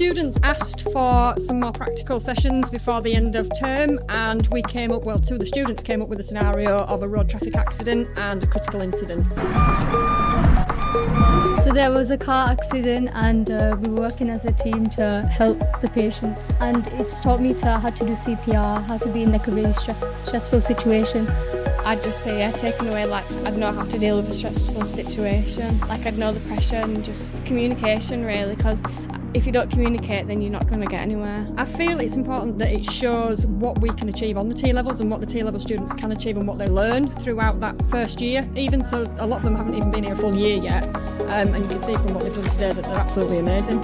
students asked for some more practical sessions before the end of term, and we came up, well, two of the students came up with a scenario of a road traffic accident and a critical incident. So there was a car accident and we were working as a team to help the patients, and it's taught me how to do CPR, how to be in like a really stressful situation. I'd just say, yeah, taken away, like I'd know how to deal with a stressful situation, like I'd know the pressure and just communication really, because if you don't communicate then you're not going to get anywhere. I feel it's important that it shows what we can achieve on the T-levels and what the T-level students can achieve and what they learn throughout that first year, even so a lot of them haven't even been here a full year yet, and you can see from what they've done today that they're absolutely amazing.